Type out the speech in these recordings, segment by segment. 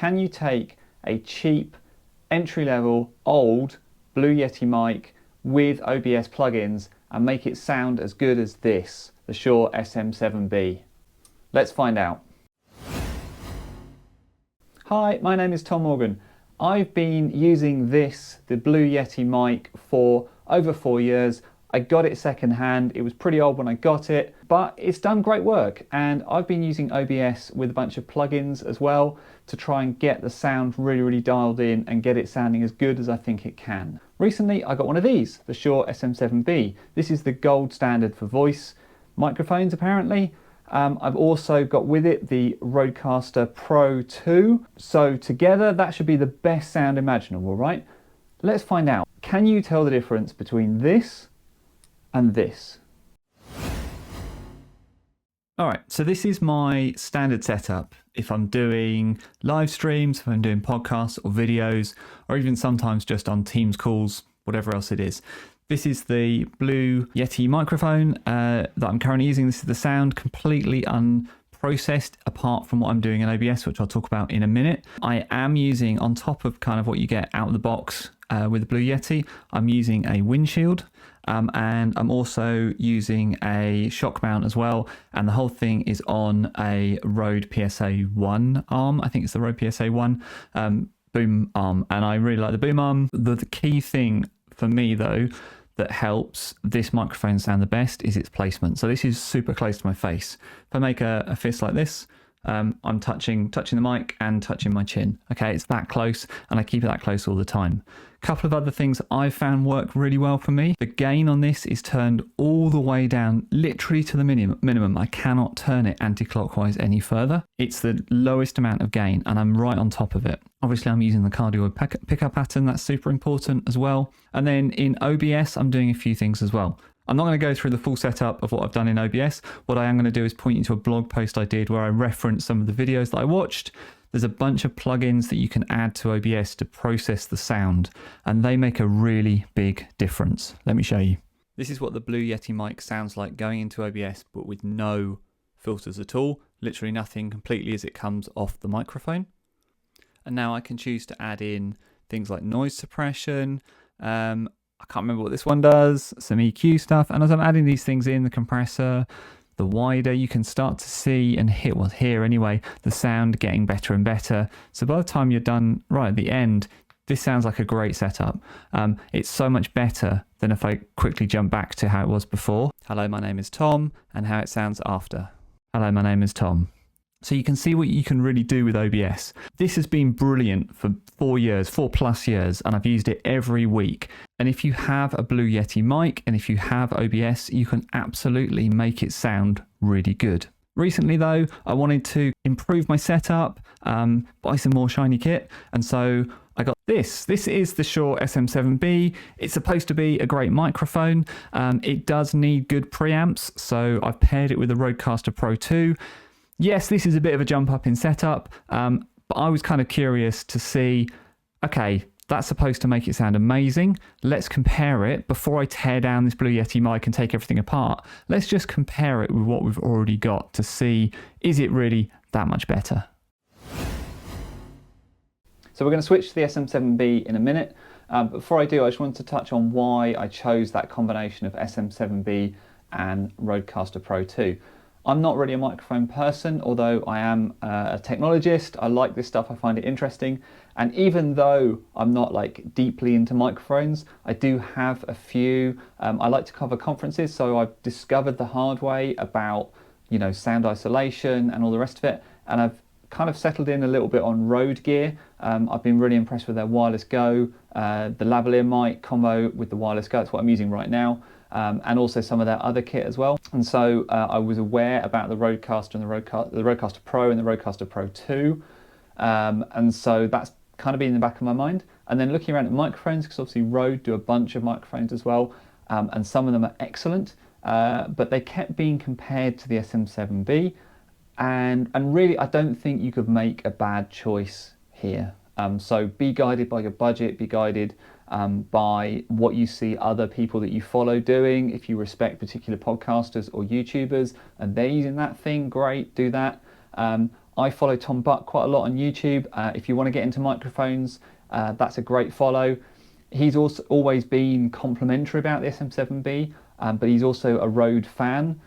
can you take a cheap, entry-level, old Blue Yeti mic with OBS plugins and make it sound as good as this, the Shure SM7B? Let's find out. Hi, my name is Tom Morgan. I've been using the Blue Yeti mic for over 4 years. I got it secondhand. It was pretty old when I got it, but it's done great work. And I've been using OBS with a bunch of plugins as well to try and get the sound really dialed in and get it sounding as good as I think it can. Recently, I got one of these, the Shure SM7B. This is the gold standard for voice microphones, apparently. I've also got with it the Rodecaster Pro II. So together, that should be the best sound imaginable, right? Let's find out. Can you tell the difference between this and this? All right, so this is my standard setup. If I'm doing live streams, if I'm doing podcasts or videos, or even sometimes just on Teams calls, whatever else it is. This is the Blue Yeti microphone that I'm currently using. This is the sound completely unprocessed apart from what I'm doing in OBS, which I'll talk about in a minute. I am using, on top of kind of what you get out of the box with the Blue Yeti, I'm using a windshield and I'm also using a shock mount as well. And the whole thing is on a Rode PSA-1 arm. I think it's the Rode PSA-1 boom arm. And I really like the boom arm. The key thing for me though that helps this microphone sound the best is its placement. So this is super close to my face. If I make a fist like this, I'm touching the mic and touching my chin. Okay, it's that close and I keep it that close all the time. A couple of other things I've found work really well for me. The gain on this is turned all the way down, literally to the minimum. I cannot turn it anti-clockwise any further. It's the lowest amount of gain and I'm right on top of it. Obviously I'm using the cardioid pickup pattern, that's super important as well. And then in OBS, I'm doing a few things as well. I'm not going to go through the full setup of what I've done in OBS. What I am going to do is point you to a blog post I did where I reference some of the videos that I watched. There's a bunch of plugins that you can add to OBS to process the sound, and they make a really big difference. Let me show you. This is what the Blue Yeti mic sounds like going into OBS, but with no filters at all. Literally nothing, completely as it comes off the microphone. And now I can choose to add in things like noise suppression, I can't remember what this one does, some EQ stuff. And as I'm adding these things in, the compressor, the wider, you can start to see and hear anyway, the sound getting better and better. So by the time you're done right at the end, this sounds like a great setup. It's so much better than if I quickly jump back to how it was before. Hello, my name is Tom, and how it sounds after. Hello, my name is Tom. So you can see what you can really do with OBS. This has been brilliant for 4+ years, and I've used it every week. And if you have a Blue Yeti mic, and if you have OBS, you can absolutely make it sound really good. Recently though, I wanted to improve my setup, buy some more shiny kit, and so I got this. This is the Shure SM7B. It's supposed to be a great microphone. It does need good preamps, so I've paired it with the Rodecaster Pro II. Yes, this is a bit of a jump up in setup, but I was kind of curious to see, okay, that's supposed to make it sound amazing. Let's compare it before I tear down this Blue Yeti mic and take everything apart. Let's just compare it with what we've already got to see, is it really that much better? So we're going to switch to the SM7B in a minute. But before I do, I just wanted to touch on why I chose that combination of SM7B and Rodecaster Pro II. I'm not really a microphone person, although I am a technologist. I like this stuff, I find it interesting. And even though I'm not like deeply into microphones, I do have a few. I like to cover conferences, so I've discovered the hard way about, you know, sound isolation and all the rest of it. And I've kind of settled in a little bit on Rode gear. I've been really impressed with their Wireless Go, the lavalier mic combo with the Wireless Go. That's what I'm using right now. And also some of their other kit as well. And so I was aware about the Rodecaster and the Rodecaster Pro and the Rodecaster Pro II. And so that's kind of been in the back of my mind. And then looking around at microphones, because obviously Rode do a bunch of microphones as well, and some of them are excellent, but they kept being compared to the SM7B. And really, I don't think you could make a bad choice here. So be guided by your budget, be guided by what you see other people that you follow doing. If you respect particular podcasters or YouTubers and they're using that thing, great, do that. I follow Tom Buck quite a lot on YouTube. If you want to get into microphones, that's a great follow. He's also always been complimentary about the SM7B, but he's also a Rode fan.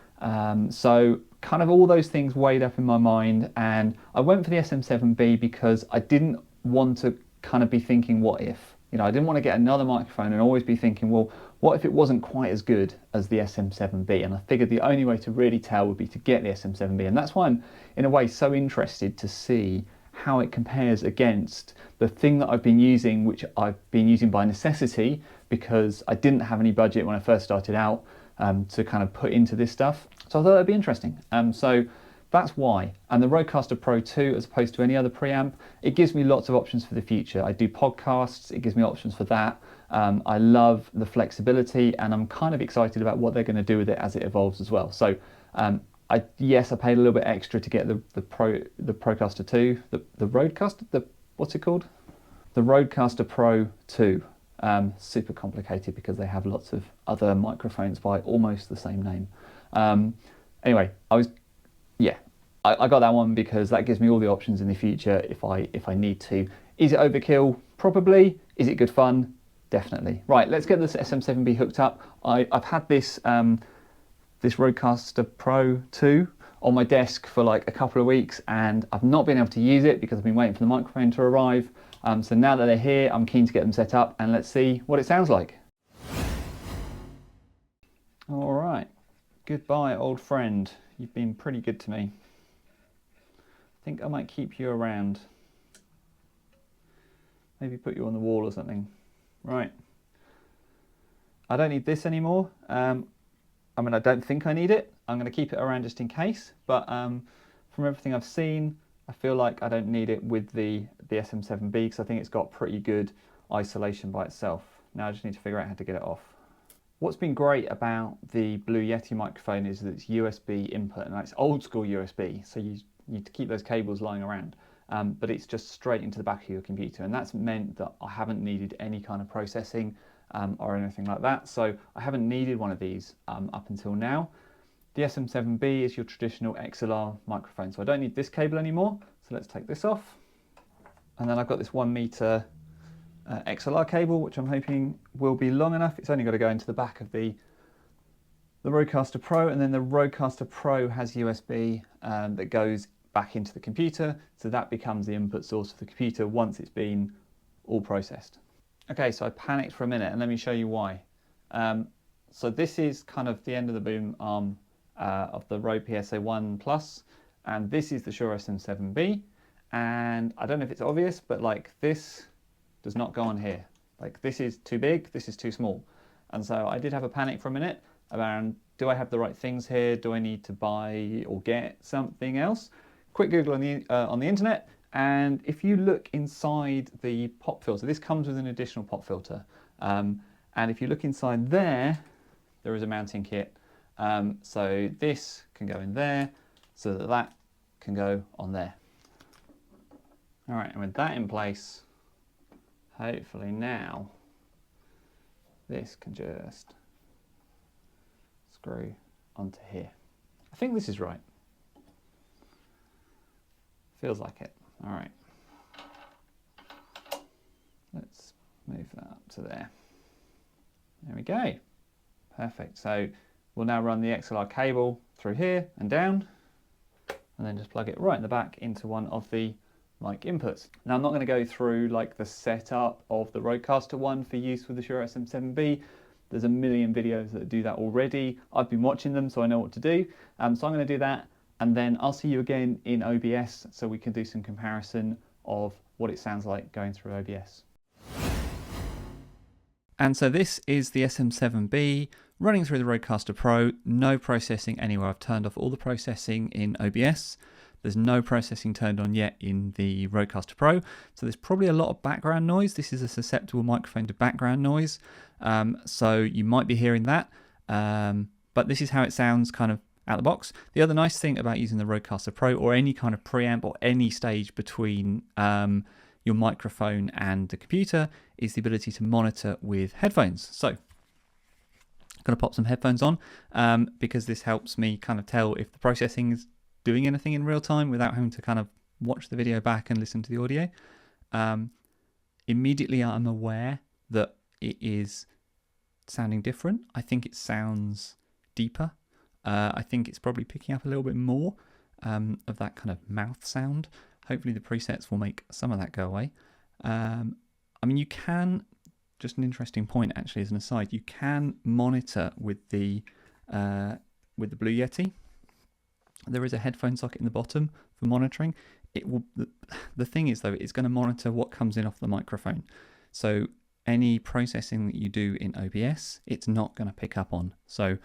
So kind of all those things weighed up in my mind, and I went for the SM7B because I didn't want to kind of be thinking what if. You know, I didn't want to get another microphone and always be thinking, well, what if it wasn't quite as good as the SM7B? And I figured the only way to really tell would be to get the SM7B. And that's why I'm, in a way, so interested to see how it compares against the thing that I've been using, which I've been using by necessity because I didn't have any budget when I first started out to kind of put into this stuff. So I thought that'd be interesting. So that's why. And the Rodecaster Pro II, as opposed to any other preamp, it gives me lots of options for the future. I do podcasts, it gives me options for that. I love the flexibility, and I'm kind of excited about what they're going to do with it as it evolves as well. So yes, I paid a little bit extra to get the Procaster 2, the Rodecaster, what's it called? The Rodecaster Pro II. Super complicated because they have lots of other microphones by almost the same name. Anyway, I got that one because that gives me all the options in the future if I need to. Is it overkill? Probably. Is it good fun? Definitely. Right, let's get this SM7B hooked up. I've had this this Rodecaster Pro II on my desk for like a couple of weeks, and I've not been able to use it because I've been waiting for the microphone to arrive. So now that they're here, I'm keen to get them set up, and let's see what it sounds like. All right. Goodbye, old friend. You've been pretty good to me. I think I might keep you around. Maybe put you on the wall or something. Right. I don't need this anymore. I mean, I don't think I need it. I'm going to keep it around just in case. But from everything I've seen, I feel like I don't need it with the SM7B because I think it's got pretty good isolation by itself. Now I just need to figure out how to get it off. What's been great about the Blue Yeti microphone is that it's USB input, and it's old school USB, so you need to keep those cables lying around. But it's just straight into the back of your computer, and that's meant that I haven't needed any kind of processing or anything like that. So I haven't needed one of these up until now. The SM7B is your traditional XLR microphone, so I don't need this cable anymore. So let's take this off. And then I've got this 1 meter XLR cable, which I'm hoping will be long enough. It's only got to go into the back of the Rodecaster Pro, and then the Rodecaster Pro has USB that goes back into the computer, so that becomes the input source of the computer once it's been all processed. Okay, so I panicked for a minute, and let me show you why. So this is kind of the end of the boom arm of the Rode PSA1 Plus, and this is the Shure SM7B, and I don't know if it's obvious, but like this does not go on here. Like this is too big, this is too small. And so I did have a panic for a minute around, do I have the right things here? Do I need to buy or get something else? Quick Google on the internet, and if you look inside the pop filter, this comes with an additional pop filter. And if you look inside there, there is a mounting kit. So this can go in there, so that that can go on there. All right, and with that in place, hopefully now this can just screw onto here. I think this is right. Feels like it. All right. Let's move that up to there. There we go. Perfect. So we'll now run the XLR cable through here and down, and then just plug it right in the back into one of the mic inputs. Now I'm not going to go through like the setup of the Rodecaster one for use with the Shure SM7B. There's a million videos that do that already. I've been watching them, so I know what to do. So I'm going to do that, and then I'll see you again in OBS so we can do some comparison of what it sounds like going through OBS. And so this is the SM7B running through the Rodecaster Pro, no processing anywhere. I've turned off all the processing in OBS. There's no processing turned on yet in the Rodecaster Pro, so there's probably a lot of background noise. This is a susceptible microphone to background noise, so you might be hearing that, but this is how it sounds kind of out the box. The other nice thing about using the Rodecaster Pro, or any kind of preamp or any stage between your microphone and the computer, is the ability to monitor with headphones. So I'm going to pop some headphones on because this helps me kind of tell if the processing is doing anything in real time without having to kind of watch the video back and listen to the audio, immediately I'm aware that it is sounding different. I think it sounds deeper. I think it's probably picking up a little bit more of that kind of mouth sound. Hopefully the presets will make some of that go away. I mean, you can, just an interesting point actually as an aside, you can monitor with the Blue Yeti. There is a headphone socket in the bottom for monitoring. It will. The thing is though, it's going to monitor what comes in off the microphone. So any processing that you do in OBS, it's not going to pick up on. So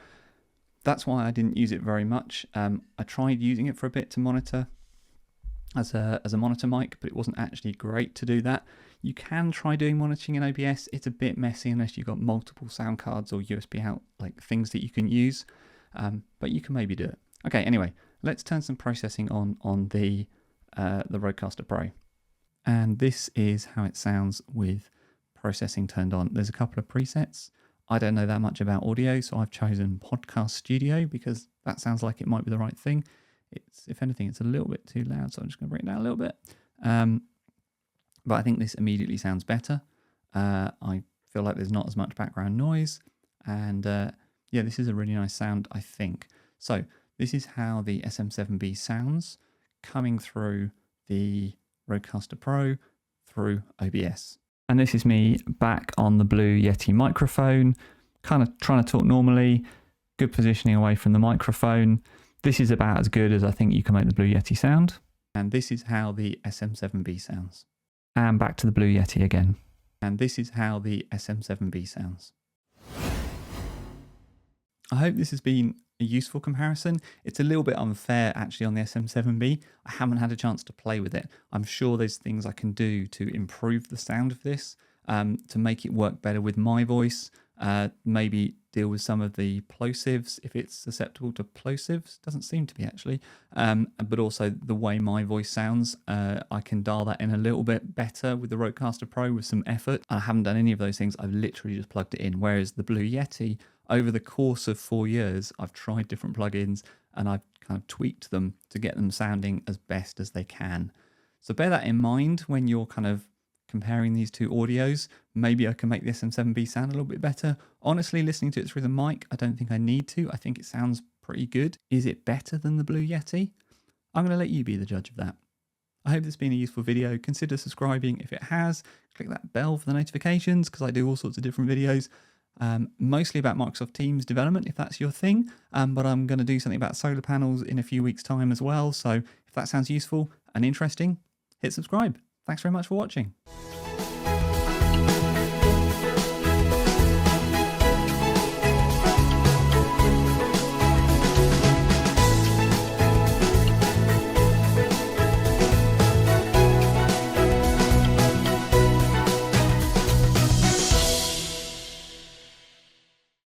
that's why I didn't use it very much. I tried using it for a bit to monitor as a monitor mic, but it wasn't actually great to do that. You can try doing monitoring in OBS. It's a bit messy unless you've got multiple sound cards or USB out, like things that you can use, but you can maybe do it. Okay, anyway, let's turn some processing on the Rodecaster Pro. And this is how it sounds with processing turned on. There's a couple of presets. I don't know that much about audio, so I've chosen Podcast Studio because that sounds like it might be the right thing. It's, if anything, it's a little bit too loud, so I'm just going to bring it down a little bit. But I think this immediately sounds better. I feel like there's not as much background noise, and yeah, this is a really nice sound, I think. So this is how the SM7B sounds coming through the Rodecaster Pro through OBS. And this is me back on the Blue Yeti microphone, kind of trying to talk normally, good positioning away from the microphone. This is about as good as I think you can make the Blue Yeti sound. And this is how the SM7B sounds. And back to the Blue Yeti again. And this is how the SM7B sounds. I hope this has been a useful comparison. It's a little bit unfair actually on the SM7B. I haven't had a chance to play with it. I'm sure there's things I can do to improve the sound of this, to make it work better with my voice, maybe deal with some of the plosives if it's susceptible to plosives. Doesn't seem to be actually, but also the way my voice sounds, I can dial that in a little bit better with the Rodecaster Pro with some effort. I haven't done any of those things. I've literally just plugged it in, whereas the Blue Yeti, over the course of 4 years, I've tried different plugins and I've kind of tweaked them to get them sounding as best as they can. So bear that in mind when you're kind of comparing these two audios. Maybe I can make the SM7B sound a little bit better. Honestly, listening to it through the mic, I don't think I need to. I think it sounds pretty good. Is it better than the Blue Yeti? I'm going to let you be the judge of that. I hope this has been a useful video. Consider subscribing if it has. Click that bell for the notifications because I do all sorts of different videos. Mostly about Microsoft Teams development, if that's your thing, but I'm going to do something about solar panels in a few weeks' time as well. So if that sounds useful and interesting, hit subscribe. Thanks very much for watching.